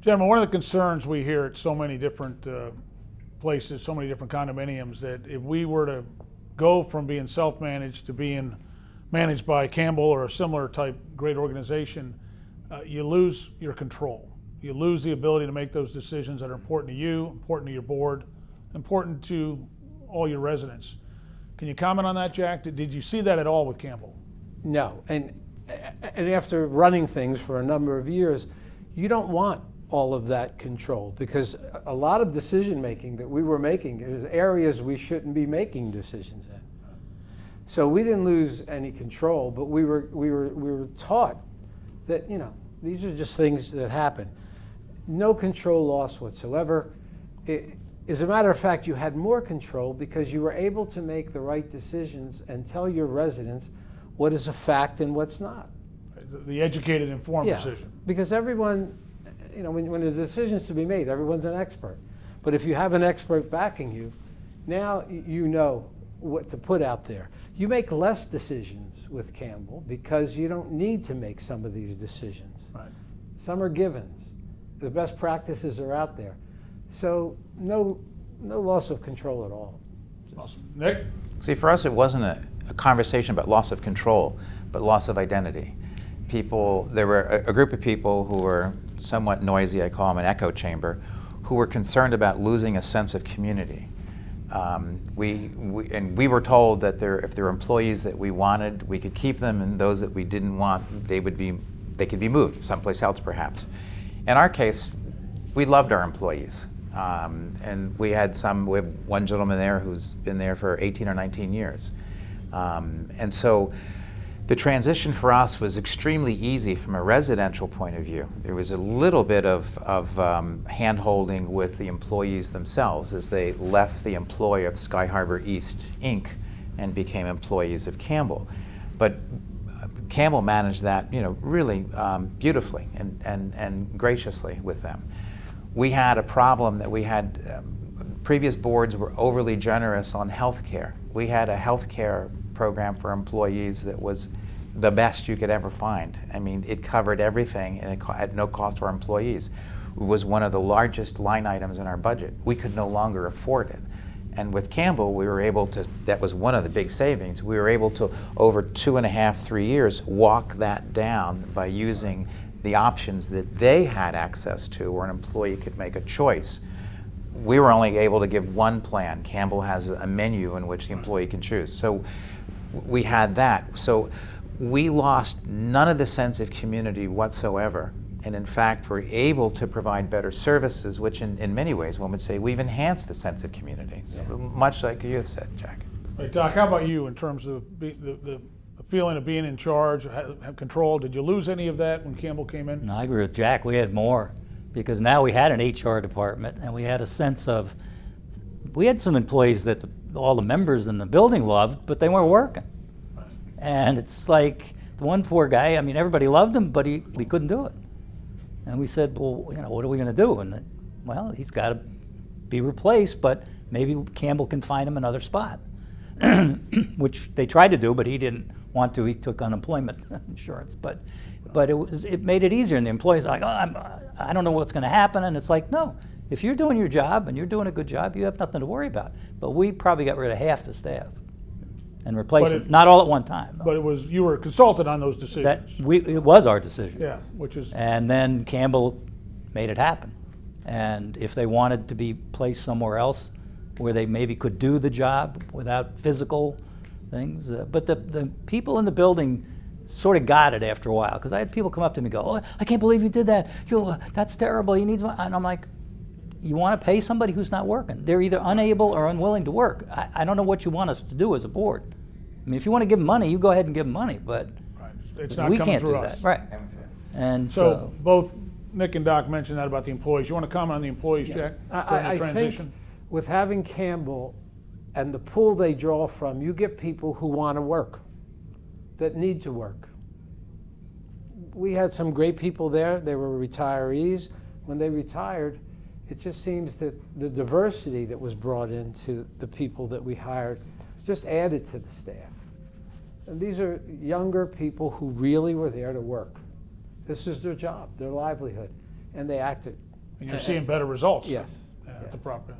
Gentlemen, one of the concerns we hear at so many different places, so many different condominiums, that if we were to go from being self-managed to being managed by Campbell or a similar type great organization, you lose your control. You lose the ability to make those decisions that are important to you, important to your board, important to all your residents. Can you comment on that, Jack? Did you see that at all with Campbell? No, and after running things for a number of years, you don't want all of that control, because a lot of decision making that we were making is areas we shouldn't be making decisions in. So we didn't lose any control, but we were taught that, you know, these are just things that happen. No control loss whatsoever. As a matter of fact, you had more control because you were able to make the right decisions and tell your residents what is a fact and what's not. The educated, informed decision. Because everyone, you know, when the decision's to be made, everyone's an expert. But if you have an expert backing you, now you know what to put out there. You make less decisions with Campbell because you don't need to make some of these decisions. Right. Some are givens. The best practices are out there. So no loss of control at all. Awesome. Nick? See, for us, it wasn't a conversation about loss of control, but loss of identity. There were a group of people who were somewhat noisy, I call them an echo chamber, who were concerned about losing a sense of community. We were told that if there were employees that we wanted, we could keep them, and those that we didn't want, they could be moved someplace else, perhaps. In our case, we loved our employees, and we have one gentleman there who's been there for 18 or 19 years, and so the transition for us was extremely easy from a residential point of view. There was a little bit of hand-holding with the employees themselves as they left the employ of Sky Harbor East, Inc. and became employees of Campbell. But Campbell managed that, you know, really beautifully and graciously with them. We had a problem that we had, previous boards were overly generous on health care. We had a health care program for employees that was the best you could ever find. I mean, it covered everything and at no cost to our employees. It was one of the largest line items in our budget. We could no longer afford it. And with Campbell, we were able to, that was one of the big savings, we were able to, over 2.5, 3 years, walk that down by using the options that they had access to, where an employee could make a choice. We were only able to give one plan. Campbell has a menu in which the employee can choose. So we had that. So we lost none of the sense of community whatsoever. And in fact, we're able to provide better services, which in many ways, one would say, we've enhanced the sense of community. So much like you have said, Jack. Right, Doc, how about you in terms of the feeling of being in charge, have control? Did you lose any of that when Campbell came in? No, I agree with Jack. We had more, because now we had an HR department and we had a sense of, we had some employees that all the members in the building loved, but they weren't working. Right. And it's like the one poor guy, I mean, everybody loved him, but he couldn't do it. And we said, well, you know, what are we going to do? And well, he's got to be replaced, but maybe Campbell can find him another spot, which they tried to do, but he didn't want to. He took unemployment insurance, but it made it easier. And the employees are like, oh, I don't know what's going to happen. And it's like, no, if you're doing your job and you're doing a good job, you have nothing to worry about. But we probably got rid of half the staff and replaced them, not all at one time. Though. But it was, you were consulted on those decisions. It was our decision. Yeah, which is. And then Campbell made it happen. And if they wanted to be placed somewhere else where they maybe could do the job without physical things, but the people in the building sort of got it after a while, because I had people come up to me and go, oh, I can't believe you did that. That's terrible. You need, and I'm like, you want to pay somebody who's not working? They're either unable or unwilling to work. I don't know what you want us to do as a board. I mean, if you want to give them money, you go ahead and give them money, but right. It's not we coming can't through do us. that. Right. And so both Nick and Doc mentioned that about the employees. You want to comment on the employees, Jack, during the transition? Think with having Campbell and the pool they draw from, you get people who want to work, that need to work. We had some great people there. They were retirees. When they retired, it just seems that the diversity that was brought into the people that we hired just added to the staff. And these are younger people who really were there to work. This is their job, their livelihood, and they acted And you're seeing better results. Yes. At the property.